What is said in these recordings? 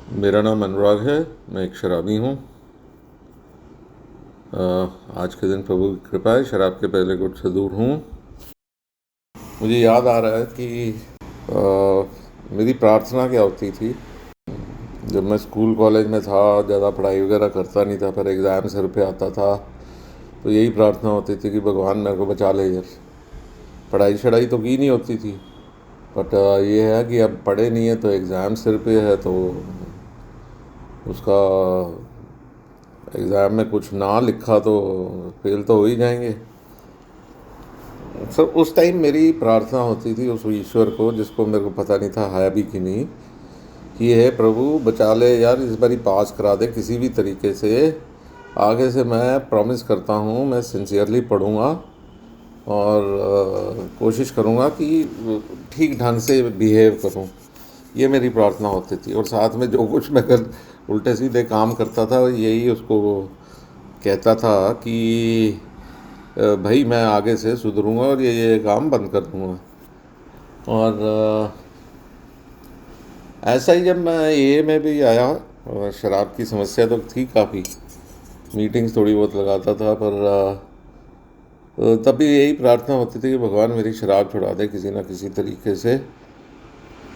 मेरा नाम अनुराग है। मैं एक शराबी हूँ। आज के दिन प्रभु की कृपा है, शराब के पहले गुट से दूर हूँ। मुझे याद आ रहा है कि मेरी प्रार्थना क्या होती थी जब मैं स्कूल कॉलेज में था। ज़्यादा पढ़ाई वगैरह करता नहीं था, पर एग्ज़ाम सिर पे आता था तो यही प्रार्थना होती थी कि भगवान मेरे को बचा ले यार। पढ़ाई शढ़ाई तो की नहीं होती थी, बट ये है कि अब पढ़े नहीं है तो एग्ज़ाम सिर पे है, तो उसका एग्ज़ाम में कुछ ना लिखा तो फेल तो हो ही जाएंगे। सर उस टाइम मेरी प्रार्थना होती थी उस ईश्वर को, जिसको मेरे को पता नहीं था है भी कि नहीं, कि हे प्रभु बचा ले यार, इस बारी पास करा दे किसी भी तरीके से। आगे से मैं प्रॉमिस करता हूँ मैं सिंसियरली पढ़ूँगा और कोशिश करूँगा कि ठीक ढंग से बिहेव करूँ। ये मेरी प्रार्थना होती थी। और साथ में जो कुछ मैं कर उल्टे सीधे काम करता था यही उसको कहता था कि भाई मैं आगे से सुधरूंगा और ये काम बंद कर दूंगा। और ऐसा ही जब मैं ए में भी आया, शराब की समस्या तो थी काफ़ी, मीटिंग्स थोड़ी बहुत लगाता था, पर तब भी यही प्रार्थना होती थी कि भगवान मेरी शराब छुड़ा दे किसी ना किसी तरीके से।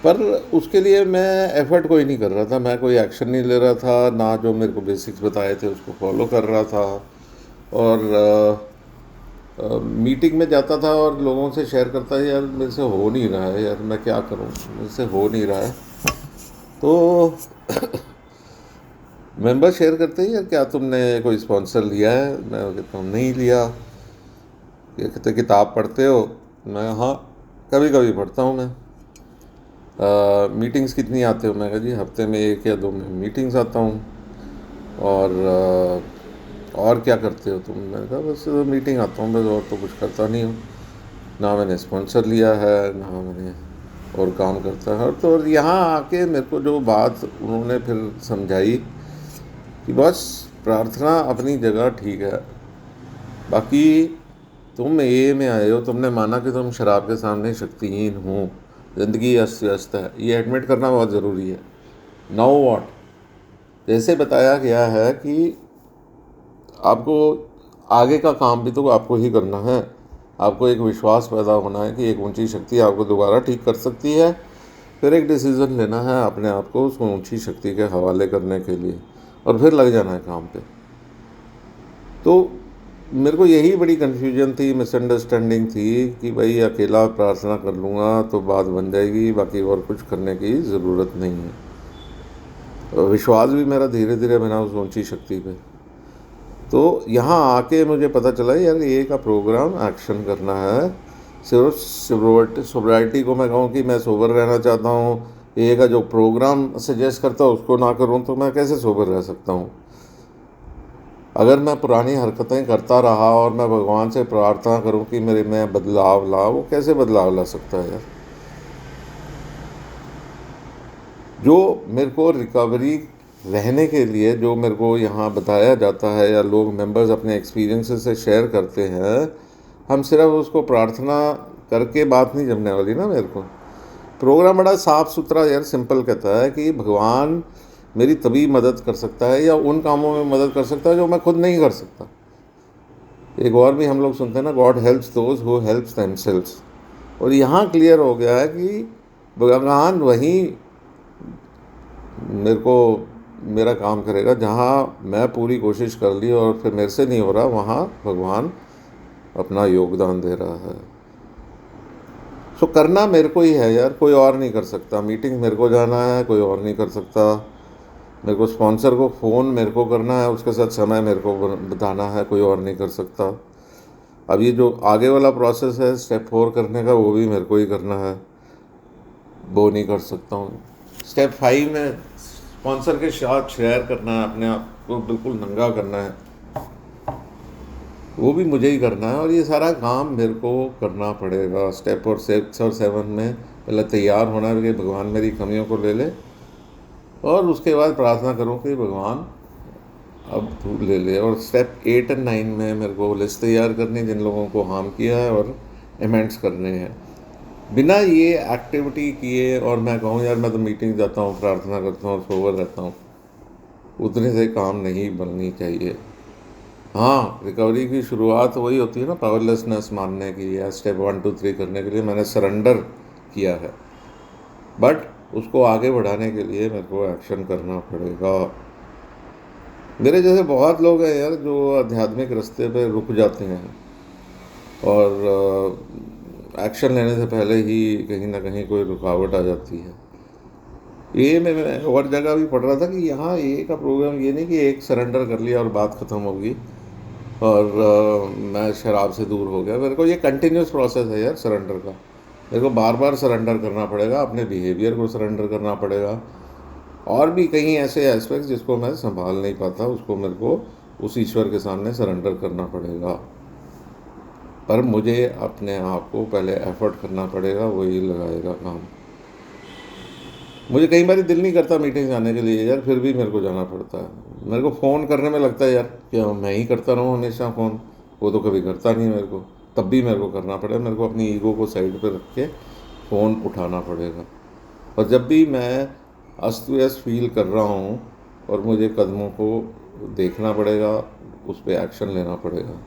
पर उसके लिए मैं एफर्ट कोई नहीं कर रहा था, मैं कोई एक्शन नहीं ले रहा था, ना जो मेरे को बेसिक्स बताए थे उसको फॉलो कर रहा था। और मीटिंग में जाता था और लोगों से शेयर करता है यार मेरे से हो नहीं रहा है, यार मैं क्या करूं, मेरे से हो नहीं रहा है। तो मेंबर शेयर करते हैं यार क्या तुमने कोई स्पॉन्सर लिया है? मैं कहता हूँ नहीं लिया। ये कहते किताब पढ़ते हो? मैं हाँ कभी कभी पढ़ता हूँ मैं। मीटिंग्स कितनी आते हो? मैं कहा जी हफ्ते में एक या दो मीटिंग्स आता हूँ। और क्या करते हो तुम? मैंने कहा बस मीटिंग आता हूँ बस, और तो कुछ करता नहीं हूँ। ना मैंने स्पॉन्सर लिया है ना मैंने और काम करता है। तो यहाँ आके मेरे को जो बात उन्होंने फिर समझाई कि बस प्रार्थना अपनी जगह ठीक है, बाकी तुम ए में आए हो, तुमने माना कि तुम शराब के सामने शक्तिहीन हो, ज़िंदगी अस्त व्यस्त है, ये एडमिट करना बहुत ज़रूरी है। Now what? जैसे बताया गया है कि आपको आगे का काम भी तो आपको ही करना है। आपको एक विश्वास पैदा होना है कि एक ऊंची शक्ति आपको दोबारा ठीक कर सकती है। फिर एक डिसीज़न लेना है अपने आप को उस ऊंची शक्ति के हवाले करने के लिए, और फिर लग जाना है काम पे। तो मेरे को यही बड़ी कन्फ्यूजन थी, मिसअंडरस्टैंडिंग थी कि भाई अकेला प्रार्थना कर लूँगा तो बात बन जाएगी, बाकी और कुछ करने की ज़रूरत नहीं है। विश्वास भी मेरा धीरे धीरे बना उस ऊंची शक्ति पे। तो यहाँ आके मुझे पता चला यार ये का प्रोग्राम एक्शन करना है। सिर्फ सोब्राइटी को मैं कहूँ कि मैं सोबर रहना चाहता हूँ, ये का जो प्रोग्राम सजेस्ट करता है उसको ना करूँ तो मैं कैसे सोबर रह सकता हूँ? अगर मैं पुरानी हरकतें करता रहा और मैं भगवान से प्रार्थना करूँ कि मेरे में बदलाव ला, वो कैसे बदलाव ला सकता है यार? जो मेरे को रिकवरी रहने के लिए जो मेरे को यहाँ बताया जाता है या लोग मेंबर्स अपने एक्सपीरियंसेस से शेयर करते हैं, हम सिर्फ उसको प्रार्थना करके बात नहीं जमने वाली ना। मेरे को प्रोग्राम बड़ा साफ़ सुथरा यार सिंपल कहता है कि भगवान मेरी तभी मदद कर सकता है या उन कामों में मदद कर सकता है जो मैं खुद नहीं कर सकता। एक और भी हम लोग सुनते हैं ना, God helps those who helps themselves. और यहाँ क्लियर हो गया है कि भगवान वहीं मेरे को मेरा काम करेगा जहाँ मैं पूरी कोशिश कर ली और फिर मेरे से नहीं हो रहा, वहाँ भगवान अपना योगदान दे रहा है। सो करना मेरे को ही है यार, कोई और नहीं कर सकता। मीटिंग मेरे को जाना है, कोई और नहीं कर सकता। मेरे को स्पॉन्सर को फ़ोन मेरे को करना है, उसके साथ समय मेरे को बताना है, कोई और नहीं कर सकता। अब ये जो आगे वाला प्रोसेस है स्टेप 4 करने का, वो भी मेरे को ही करना है, वो नहीं कर सकता हूँ। स्टेप 5 में स्पॉन्सर के साथ शेयर करना है, अपने आप को बिल्कुल नंगा करना है, वो भी मुझे ही करना है। और ये सारा काम मेरे को करना पड़ेगा। स्टेप और 6 और 7 में पहले तैयार होना है कि भगवान मेरी कमियों को ले ले, और उसके बाद प्रार्थना करूँ कि भगवान अब तू ले ले। और स्टेप 8 और 9 में मेरे को लिस्ट तैयार करनी जिन लोगों को हार्म किया है और अमेंड्स करने हैं। बिना ये एक्टिविटी किए और मैं कहूँ यार मैं तो मीटिंग जाता हूँ, प्रार्थना करता हूँ, सोबर रहता हूँ, उतने से काम नहीं बननी चाहिए। हाँ, रिकवरी की शुरुआत वही होती है ना, पावरलेसनेस मानने की या स्टेप 1 2 3 करने के लिए मैंने सरेंडर किया है। बट उसको आगे बढ़ाने के लिए मेरे को एक्शन करना पड़ेगा। मेरे जैसे बहुत लोग हैं यार जो आध्यात्मिक रास्ते पे रुक जाते हैं और एक्शन लेने से पहले ही कहीं ना कहीं कोई रुकावट आ जाती है। ये मैं और जगह भी पढ़ रहा था कि यहाँ ये का प्रोग्राम ये नहीं कि एक सरेंडर कर लिया और बात ख़त्म होगी और मैं शराब से दूर हो गया। मेरे को ये कंटिन्यूस प्रोसेस है यार सरेंडर का। मेरे को बार बार सरेंडर करना पड़ेगा, अपने बिहेवियर को सरेंडर करना पड़ेगा, और भी कई ऐसे एस्पेक्ट्स जिसको मैं संभाल नहीं पाता उसको मेरे को उस ईश्वर के सामने सरेंडर करना पड़ेगा। पर मुझे अपने आप को पहले एफर्ट करना पड़ेगा, वही लगाएगा काम। मुझे कई बार दिल नहीं करता मीटिंग जाने के लिए यार, फिर भी मेरे को जाना पड़ता है। मेरे को फ़ोन करने में लगता है यार कि मैं ही करता रहूँ हमेशा फ़ोन, वो तो कभी करता नहीं मेरे को, तब भी मेरे को करना पड़ेगा। मेरे को अपनी ईगो को साइड पर रख के फ़ोन उठाना पड़ेगा। और जब भी मैं अस्त व्यस्त फील कर रहा हूँ और मुझे कदमों को देखना पड़ेगा, उस पर एक्शन लेना पड़ेगा।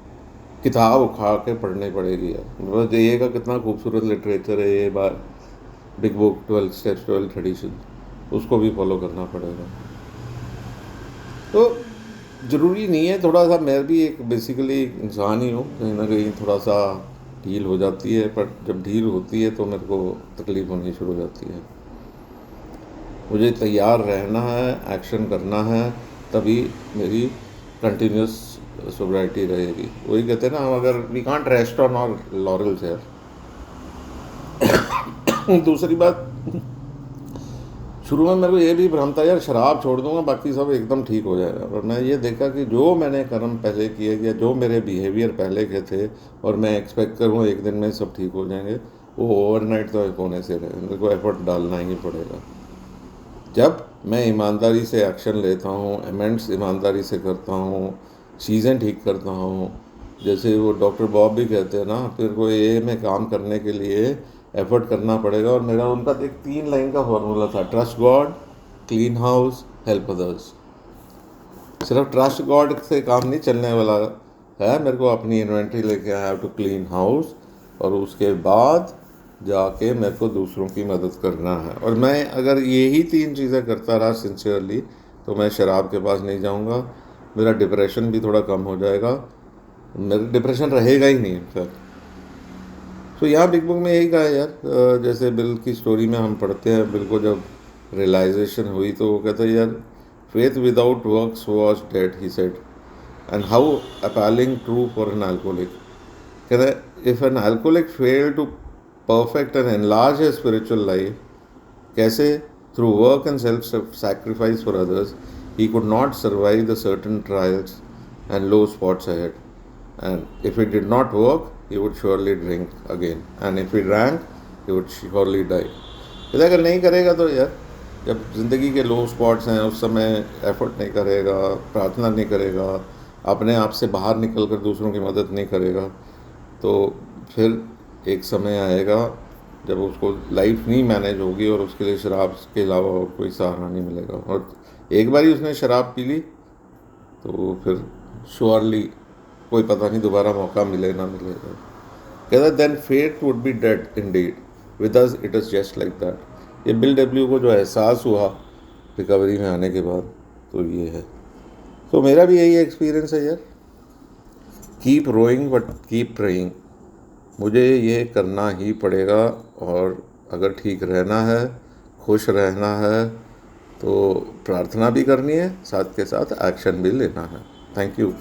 किताब उठा के पढ़नी पड़ेगी यार। मतलब ये का कितना खूबसूरत लिटरेचर है ये बात, बिग बुक 12 स्टेप्स 12 ट्रेडिशन, उसको भी फॉलो करना पड़ेगा। तो ज़रूरी नहीं है, थोड़ा सा मैं भी एक बेसिकली इंसान ही हूँ, कहीं ना कहीं थोड़ा सा ढील हो जाती है, पर जब ढील होती है तो मेरे को तकलीफ़ होनी शुरू हो जाती है। मुझे तैयार रहना है, एक्शन करना है, तभी मेरी कंटिन्यूस सोब्राइटी रहेगी। वही कहते हैं ना, हम अगर we can't rest on our laurels यार। दूसरी बात, शुरू में मेरे को ये भी भ्रम था यार शराब छोड़ दूंगा बाकी सब एकदम ठीक हो जाएगा, और मैं ये देखा कि जो मैंने कर्म पहले किए या जो मेरे बिहेवियर पहले के थे और मैं एक्सपेक्ट करूँ एक दिन में सब ठीक हो जाएंगे, वो ओवरनाइट तो होने से रहे। मेरे को एफर्ट डालना ही पड़ेगा। जब मैं ईमानदारी से एक्शन लेता हूँ, अमेंड्स ईमानदारी से करता हूँ, चीज़ें ठीक करता हूँ, जैसे वो डॉक्टर बॉब भी कहते हैं ना, फिर को ये में काम करने के लिए एफर्ट करना पड़ेगा। और मेरा उनका एक 3 लाइन का फॉर्मूला था, trust God, clean house, help others. सिर्फ ट्रस्ट गॉड से काम नहीं चलने वाला है, मेरे को अपनी इन्वेंट्री लेके I have to clean house, और उसके बाद जाके मेरे को दूसरों की मदद करना है। और मैं अगर यही 3 चीज़ें करता रहा सिंसियरली, तो मैं शराब के पास नहीं जाऊंगा, मेरा डिप्रेशन भी थोड़ा कम हो जाएगा, मेरा डिप्रेशन रहेगा ही नहीं इनफैक्ट। तो यहाँ बिग बुक में यही कहा है यार, जैसे बिल की स्टोरी में हम पढ़ते हैं, बिल को जब रियलाइजेशन हुई तो वो कहता है यार, faith without works was dead he said, and how appalling true for an alcoholic. कहता है if an alcoholic fail to perfect and enlarge his spiritual life, कैसे through work and self-sacrifice for others, he could not survive the certain trials and low spots ahead. And if it did not work, he would surely drink again. And if he drank, he would surely die. यदि अगर नहीं करेगा तो यार, जब ज़िंदगी के लो spots हैं उस समय एफर्ट नहीं करेगा, प्रार्थना नहीं करेगा, अपने आप से बाहर निकल कर दूसरों की मदद नहीं करेगा, तो फिर एक समय आएगा जब उसको लाइफ नहीं मैनेज होगी और उसके लिए शराब के अलावा और कोई सहारा नहीं मिलेगा। और एक बार ही उसने शराब पी ली तो फिर श्योरली कोई पता नहीं दोबारा मौका मिले ना मिलेगा। कहता then fate would be dead indeed, with us it is just like that. ये बिल डब्ल्यू को जो एहसास हुआ रिकवरी में आने के बाद, तो ये है। तो मेरा भी यही एक्सपीरियंस है यार, keep rowing but keep praying. मुझे ये करना ही पड़ेगा, और अगर ठीक रहना है, खुश रहना है, तो प्रार्थना भी करनी है, साथ के साथ एक्शन भी लेना है। Thank you.